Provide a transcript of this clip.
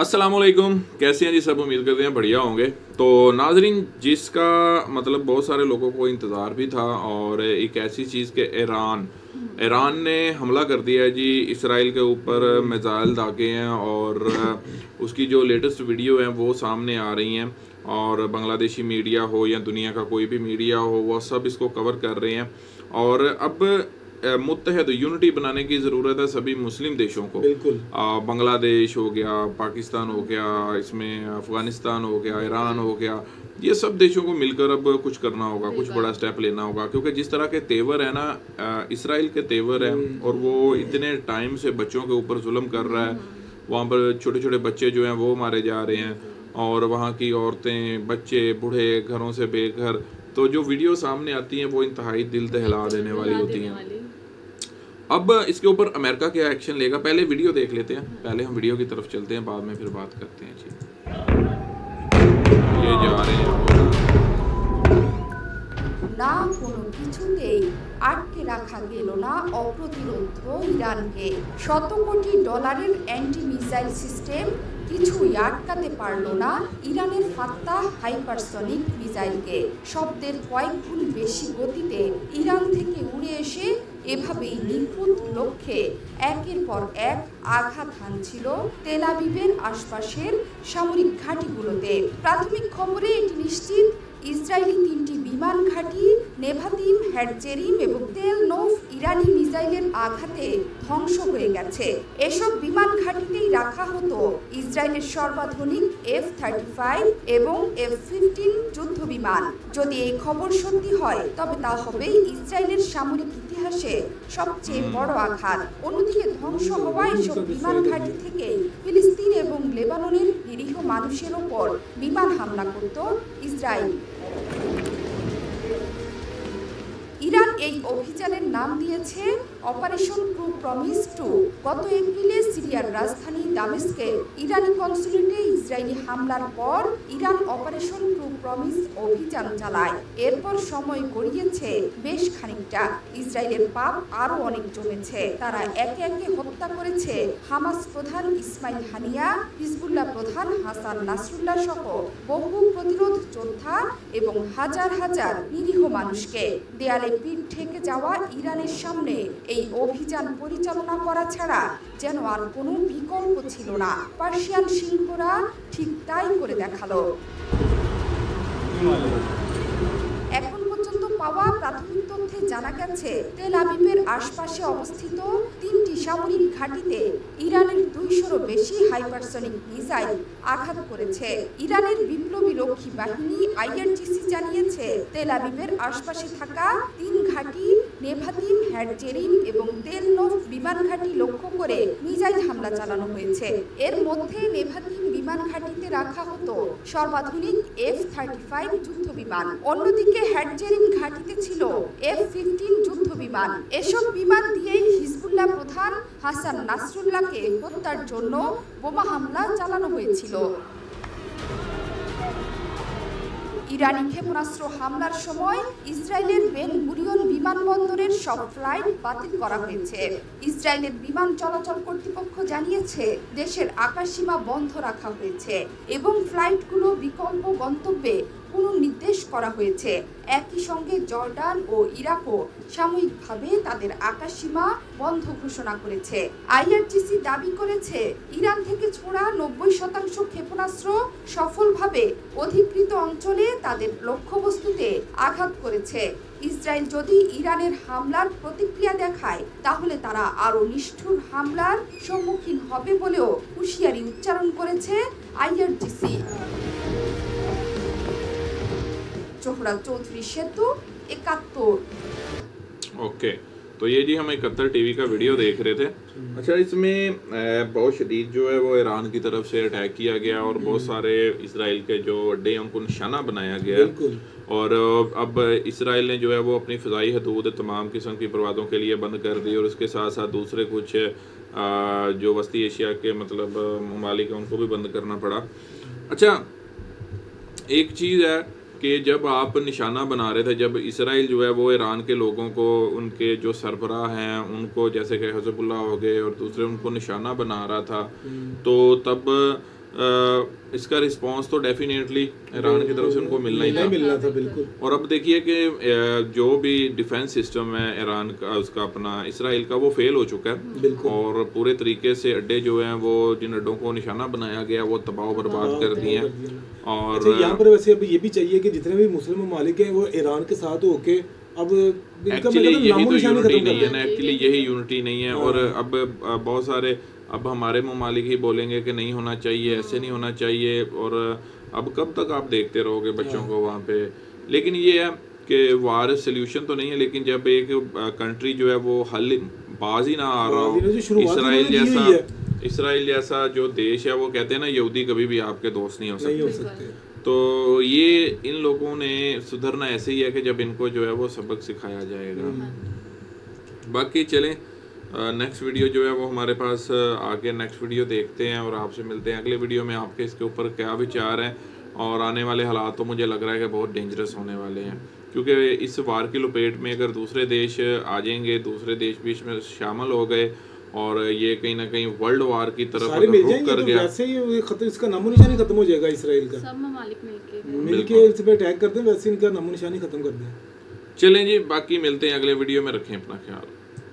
अस्सलाम वालेकुम, कैसे हैं जी सब। उम्मीद करते हैं बढ़िया होंगे। तो नाजरीन, जिसका मतलब बहुत सारे लोगों को इंतज़ार भी था और एक ऐसी चीज़ के ईरान ने हमला कर दिया है जी इसराइल के ऊपर। मिसाइल दागे हैं और उसकी जो लेटेस्ट वीडियो है वो सामने आ रही हैं और बांग्लादेशी मीडिया हो या दुनिया का कोई भी मीडिया हो वो सब इसको कवर कर रहे हैं। और अब मुत्तहद यूनिटी बनाने की ज़रूरत है सभी मुस्लिम देशों को। बिल्कुल। बांग्लादेश हो गया, पाकिस्तान हो गया, इसमें अफ़गानिस्तान हो गया, ईरान हो गया, ये सब देशों को मिलकर अब कुछ करना होगा, कुछ बड़ा स्टेप लेना होगा। क्योंकि जिस तरह के तेवर है ना, इसराइल के तेवर हैं और वो इतने टाइम से बच्चों के ऊपर जुल्म कर रहा है। वहाँ पर छोटे छोटे बच्चे जो हैं वो मारे जा रहे हैं और वहाँ की औरतें, बच्चे, बूढ़े घरों से बेघर। तो जो वीडियो सामने आती हैं वो इंतहाई दिल दहला देने वाली होती हैं। अब इसके ऊपर अमेरिका क्या एक्शन लेगा, पहले वीडियो देख लेते हैं। पहले हम वीडियो की तरफ चलते हैं, बाद में फिर बात करते हैं जी। ये जा रहे हैं না কোনো কিছুতেই আটকে রাখা গেল না অপ্রতিরোধ ইরানকে। শত কোটি ডলারের অ্যান্টি মিসাইল সিস্টেম কিছুই আটকাতে পারল না ইরানের ফাত্তাহ হাইপারসনিক মিসাইলকে। শব্দের কয়েক গুণ বেশি গতিতে ইরান থেকে উড়ে এসে এভাবেই নিখুঁত লক্ষ্যে একের পর এক আঘাত হানছিল তেল আবিবের আশপাশের সামরিক ঘাঁটিগুলোতে। প্রাথমিক খবরে এটি নিশ্চিত ইসরায়েলি 3টি বিমান ঘাঁটি নেভাতিম, হ্যাটজেরিম এবং তেল নৌফ ইরানি মিসাইলের আঘাতে ধ্বংস হয়ে গেছে। এসব বিমান ঘাঁটিতেই রাখা হতো ইসরায়েলের সর্বাধুনিক F-35 এবং F-15 যুদ্ধ বিমান। যদি এই খবর সত্যি হয় তবে তা হবে ইসরায়েলের সামরিক ইতিহাসে সবচেয়ে বড় আঘাত। অন্যদিকে ধ্বংস হওয়া এসব বিমান ঘাঁটি থেকে ফিলিস্তিন এবং লেবাননের নিরীহ মানুষের ওপর বিমান হামলা করত ইসরায়েল। ইরান এই অভিযানের নাম দিয়েছে অপারেশন ট্রু প্রমিস 2। গত এপ্রিলে সিরিয়ার রাজধানী দামেস্কে ইরানি কনসুলেটে ইসরায়েলি হামলার পর ইরান অপারেশন ট্রু প্রমিস অভিযান চালায়। এরপর সময় গড়িয়েছে বেশ খানিকটা। ইসরায়েলের পাপ আরও অনেক জমেছে। তারা একে একে হত্যা করেছে হামাস প্রধান ইসমাইল হানিয়া, হিজবুল্লাহ প্রধান হাসান নাসরুল্লাহ সহ বহু প্রতিরোধ যোদ্ধা এবং হাজার হাজার নিরীহ মানুষকে। দেয়ালে পিঠ ঠেকে যাওয়া ইরানের সামনে এই অভিযান পরিচালনা করা ছাড়া যেন আর কোনো বিকল্প ছিল না। পার্সিয়ান সিংহরা ঠিক তাই করে দেখালো। এখন পর্যন্ত পাওয়া প্রাথমিক তথ্যে জানা গেছে তেল আবিবের আশপাশে অবস্থিত 3টি সামরিক ঘাঁটিতে ইরানের 200-রও বেশি হাইপারসনিক মিসাইল আঘাত করেছে। ইরানের বিপ্লবী রক্ষী বাহিনী IRGC জানিয়েছে তেল আবিবের আশপাশে থাকা 3 ঘাঁটি নেভাতিম, হ্যাটজেরিম এবং তেল নৌফ বিমান ঘাঁটি লক্ষ্য করে মিসাইল হামলা চালানো হয়েছে। এর মধ্যে নেভাতিম বিমান ঘাঁটিতে রাখা হতো সর্বাধুনিক F-35 যুদ্ধ বিমান। অন্যদিকে হ্যাটজেরিম ঘাঁটিতে ছিল F-15 যুদ্ধ বিমান। এসব বিমান দিয়েই হিজবুল্লাহ প্রধান হাসান নাসরুল্লাহকে হত্যার জন্য বোমা হামলা চালানো হয়েছিল। ইরানি ক্ষেপণাস্ত্র হামলার সময় ইসরায়েলের বেন গুরিয়ন বিমানবন্দরের সব ফ্লাইট বাতিল করা হয়েছে। ইসরায়েলের বিমান চলাচল কর্তৃপক্ষ জানিয়েছে দেশের আকাশসীমা বন্ধ রাখা হয়েছে এবং ফ্লাইটগুলো বিকল্প গন্তব্যে পুনর্নির্দেশ করা হয়েছে। একই সঙ্গে জর্ডান ও ইরাকও সাময়িকভাবে তাদের আকাশসীমা বন্ধ ঘোষণা করেছে। IRGC দাবি করেছে ইরান থেকে ছোড়া 90% ক্ষেপণাস্ত্র সফলভাবে অধিকৃত অঞ্চলে তাদের লক্ষ্যবস্তুতে আঘাত করেছে। ইসরায়েল যদি ইরানের হামলার প্রতিক্রিয়া দেখায় তাহলে তারা আরও নিষ্ঠুর হামলার সম্মুখীন হবে বলেও হুঁশিয়ারি উচ্চারণ করেছে IRGC। जोहरा चौधरी सेतु 71। ओके, तो ये जी हम 71 टीवी का वीडियो देख रहे थे। अच्छा, इसमें बहुत शदीद जो है वो ईरान की तरफ से अटैक किया गया और बहुत सारे इसराइल के जो अड्डे हैं उनको निशाना बनाया गया। और अब इसराइल ने जो है वो अपनी फ़िज़ाई हदूद तमाम किस्म की परवाज़ों के लिए बंद कर दी और उसके साथ साथ दूसरे कुछ जो वस्ती एशिया के मतलब ममालिक हैं उनको भी बंद करना पड़ा। अच्छा, एक चीज़ है कि जब आप निशाना बना रहे थे, जब इसराइल जो है वो ईरान के लोगों को, उनके जो सरबराह हैं उनको, जैसे कि हिज़्बुल्लाह हो गए और दूसरे, उनको निशाना बना रहा था, तो तब इसका रिस्पांस तो डेफिनेटली ईरान की तरफ से उनको मिलना ही था बिल्कुल। और अब देखिए कि जो भी डिफेंस सिस्टम है ईरान का, उसका अपना इसराइल का, वो फेल हो चुका है और पूरे तरीके से अड्डे जो हैं वो जिन अड्डों को निशाना बनाया गया वो तबाह बर्बाद कर दिए हैं। और अच्छा, यहाँ पर वैसे अब ये भी चाहिए कि जितने भी मुस्लिम ममालिक हैं वो ईरान के साथ होके अब एक्चुअली यही तो यूनिटी नहीं है ना, एक्चुअली यही यूनिटी नहीं है। और अब बहुत सारे अब हमारे ममालिक ही बोलेंगे कि नहीं होना चाहिए, ऐसे नहीं होना चाहिए, और अब कब तक आप देखते रहोगे बच्चों को वहाँ पे। लेकिन ये है कि वार सोल्यूशन तो नहीं है, लेकिन जब एक कंट्री जो है वो हल बाज ही ना आ रहा हो, इसराइल जैसा जो देश है, वो कहते हैं ना यहूदी कभी भी आपके दोस्त नहीं हो सकते। तो ये इन लोगों ने सुधरना ऐसे ही है कि जब इनको जो है वो सबक सिखाया जाएगा। बाकी चलें, नेक्स्ट वीडियो जो है वो हमारे पास आगे नेक्स्ट वीडियो देखते हैं और आपसे मिलते हैं अगले वीडियो में। आपके इसके ऊपर क्या विचार हैं और आने वाले हालात तो मुझे लग रहा है कि बहुत डेंजरस होने वाले हैं, क्योंकि इस वार की लपेट में अगर दूसरे देश आ जाएंगे, दूसरे देश बीच में शामिल हो गए और ये कहीं ना कहीं वर्ल्ड वार की तरफ रुख कर गया, वैसे ही खत्म, इसका नामो निशानी खत्म हो जाएगा। इसराइल का सब ममालिक मिलके इस पे अटैक कर दें, वैसे इनका नामो निशानी खत्म कर दें। चलें जी, बाकी मिलते हैं अगले वीडियो में, रखें अपना ख्याल।